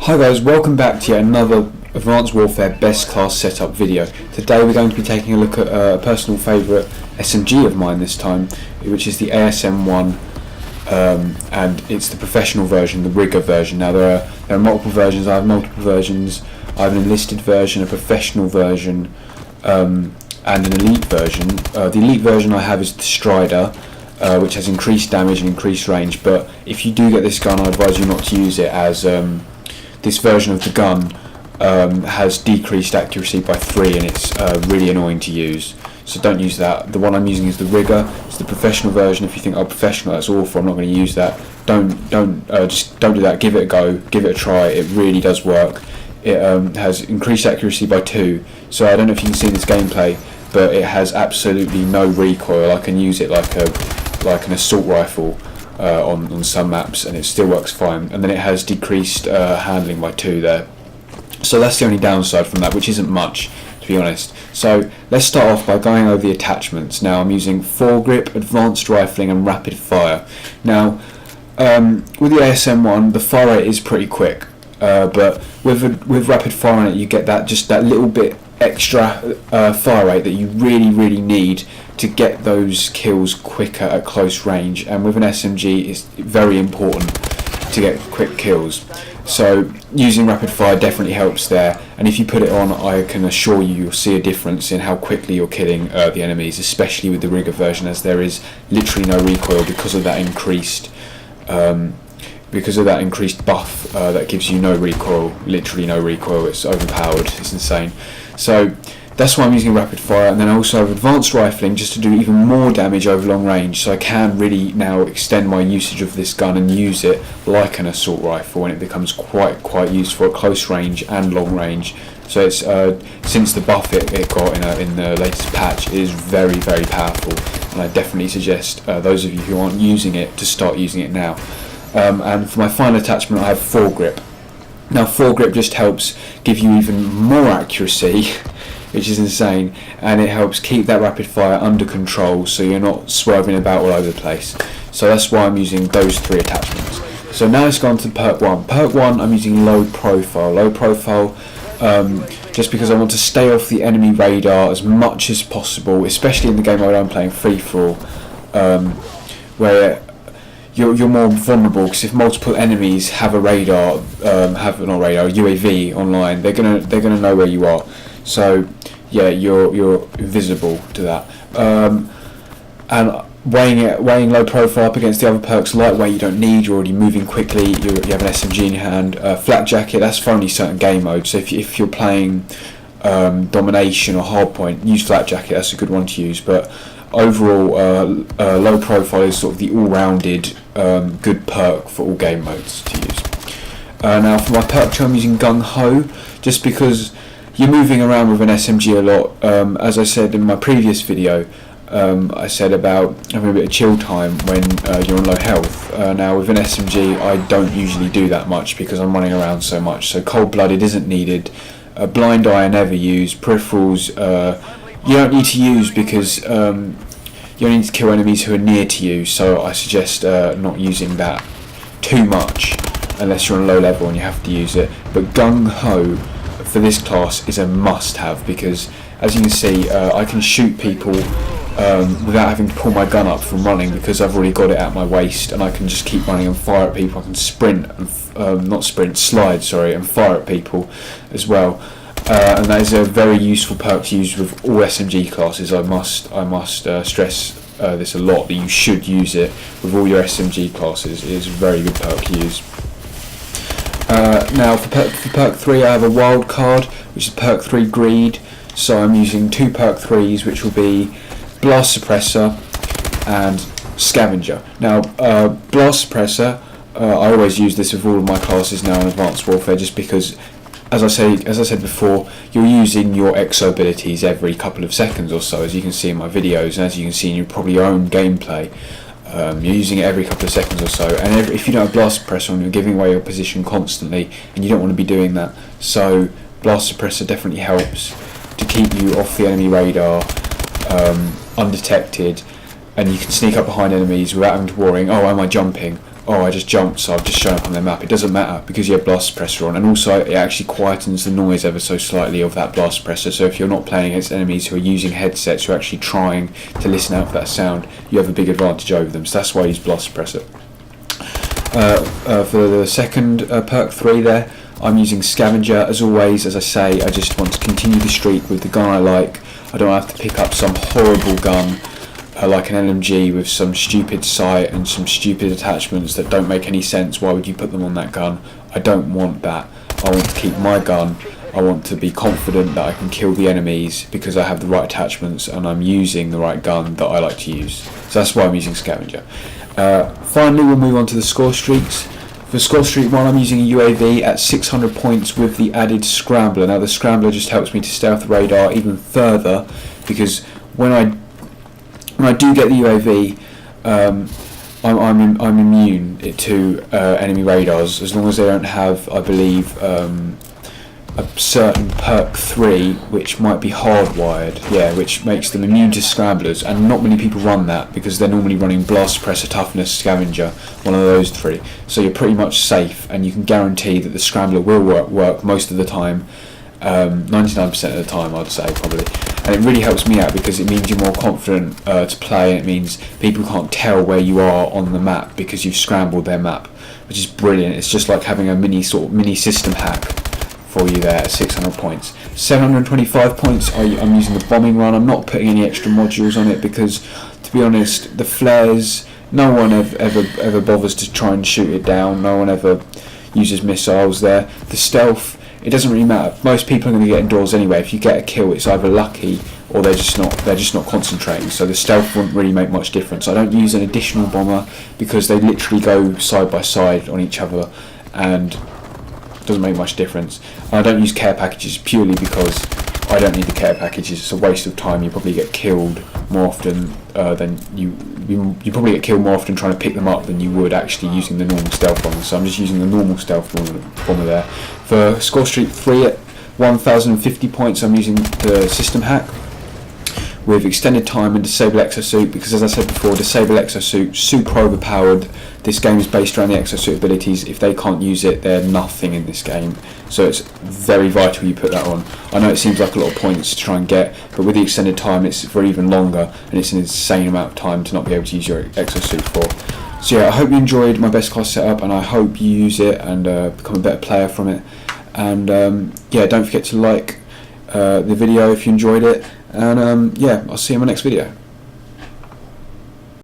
Hi guys, welcome back to yet another Advanced Warfare Best Class Setup video. Today we're going to be taking a look at a personal favourite SMG of mine this time, which is the ASM1, and it's the professional version, the rigger version. Now there are multiple versions. I have multiple versions. I have an enlisted version, a professional version, and an elite version. The elite version I have is the Strider, which has increased damage and increased range, but if you do get this gun I advise you not to use it, as this version of the gun has decreased accuracy by 3 and it's really annoying to use, so don't use that. The one I'm using is the rigger. It's the professional version. If you think, oh, professional, that's awful, I'm not going to use that, just don't do that. Give it a go, give it a try. It really does work. It has increased accuracy by 2, so I don't know if you can see this gameplay, but it has absolutely no recoil. I can use it like an assault rifle on some maps, and it still works fine. And then it has decreased handling by 2 there. So that's the only downside from that, which isn't much, to be honest. So let's start off by going over the attachments. Now I'm using foregrip, advanced rifling, and rapid fire. Now with the ASM1, the fire rate is pretty quick, but with rapid fire on it, you get that little bit extra fire rate that you really need to get those kills quicker at close range. And with an SMG, it's very important to get quick kills, so using rapid fire definitely helps there. And if you put it on, I can assure you'll see a difference in how quickly you're killing the enemies, especially with the rigger version, as there is literally no recoil because of that increased buff that gives you no recoil, literally no recoil. It's overpowered, it's insane. So that's why I'm using rapid fire. And then I also have advanced rifling, just to do even more damage over long range, so I can really now extend my usage of this gun and use it like an assault rifle, and it becomes quite useful at close range and long range. So it's since the buff it got in the latest patch, it is very powerful, and I definitely suggest those of you who aren't using it to start using it now. And for my final attachment, I have foregrip. Now foregrip just helps give you even more accuracy, which is insane, and it helps keep that rapid fire under control, so you're not swerving about all over the place. So that's why I'm using those 3 attachments. So now let's go on to perk 1. Perk 1, I'm using low profile. Low profile just because I want to stay off the enemy radar as much as possible, especially in the game where I'm playing free-for-all, where you're more vulnerable, because if multiple enemies have a UAV online, they're gonna know where you are. So yeah, you're invisible to that. And weighing low profile up against the other perks, lightweight you don't need, you're already moving quickly, you have an SMG in your hand. Flak jacket, that's for only certain game modes, so if you're playing domination or hardpoint, use flak jacket, that's a good one to use. But overall, low profile is sort of the all-rounded good perk for all game modes to use. Now for my perk 2, I'm using gung ho, just because you're moving around with an SMG a lot. As I said in my previous video, I said about having a bit of chill time when you're on low health. Now with an SMG I don't usually do that much because I'm running around so much, so cold-blooded isn't needed. Blind eye I never use. Peripherals you don't need to use, because you only need to kill enemies who are near to you, so I suggest not using that too much unless you're on low level and you have to use it. But gung ho for this class is a must-have, because as you can see, I can shoot people without having to pull my gun up from running, because I've already got it at my waist, and I can just keep running and fire at people. I can slide and fire at people as well. And that is a very useful perk to use with all SMG classes. I must stress this a lot, that you should use it with all your SMG classes. It is a very good perk to use. Now for perk 3, I have a wild card, which is perk 3 greed. So I'm using 2 perk 3s, which will be blast suppressor and scavenger. Now blast suppressor, I always use this with all of my classes now in Advanced Warfare, just because, as I said before, you're using your exo abilities every couple of seconds or so, as you can see in my videos, and as you can see in probably your own gameplay. You're using it every couple of seconds or so, and if you don't have blast suppressor on, you're giving away your position constantly, and you don't want to be doing that. So blast suppressor definitely helps to keep you off the enemy radar, undetected, and you can sneak up behind enemies without having to worrying, oh, am I jumping? oh, I just jumped, so I've just shown up on their map. It doesn't matter because you have blast suppressor on, and also it actually quietens the noise ever so slightly of that blast suppressor. So if you're not playing against enemies who are using headsets, who are actually trying to listen out for that sound, you have a big advantage over them. So that's why I use blast suppressor. For the second perk 3 there, I'm using scavenger. As always, as I say, I just want to continue the streak with the gun I like. I don't have to pick up some horrible gun like an LMG with some stupid sight and some stupid attachments that don't make any sense. Why would you put them on that gun? I don't want that. I want to keep my gun. I want to be confident that I can kill the enemies because I have the right attachments and I'm using the right gun that I like to use. So that's why I'm using scavenger. Finally, we'll move on to the score streaks. For score streak 1, I'm using a UAV at 600 points with the added scrambler. Now the scrambler just helps me to stay off the radar even further, because when I do get the UAV, I'm immune to enemy radars as long as they don't have, I believe, a certain perk 3 which might be hardwired, which makes them immune to scramblers, and not many people run that because they're normally running blast suppressor, toughness, scavenger, one of those 3. So you're pretty much safe, and you can guarantee that the scrambler will work most of the time, 99% of the time I'd say probably. And it really helps me out because it means you're more confident to play, and it means people can't tell where you are on the map because you've scrambled their map, which is brilliant. It's just like having a mini system hack for you there at 600 points. 725 points, I'm using the bombing run. I'm not putting any extra modules on it because, to be honest, the flares, no one ever bothers to try and shoot it down. No one ever uses missiles there. The stealth, it doesn't really matter. Most people are going to get indoors anyway. If you get a kill, it's either lucky or they're just not concentrating. So the stealth wouldn't really make much difference. I don't use an additional bomber because they literally go side by side on each other, and it doesn't make much difference. And I don't use care packages purely because I don't need the care packages. It's a waste of time. You probably get killed more often than you probably get killed more often trying to pick them up than you would actually using the normal stealth bomber. So I'm just using the normal stealth bomber there. For score streak 3 at 1050 points, I'm using the system hack with extended time and disable exosuit, because as I said before, disable exosuit, super overpowered. This game is based around the exosuit abilities. If they can't use it, they're nothing in this game. So it's very vital you put that on. I know it seems like a lot of points to try and get, but with the extended time it's for even longer, and it's an insane amount of time to not be able to use your exosuit for. So yeah, I hope you enjoyed my best class setup, and I hope you use it and become a better player from it. And yeah, don't forget to like the video if you enjoyed it, and yeah, I'll see you in my next video.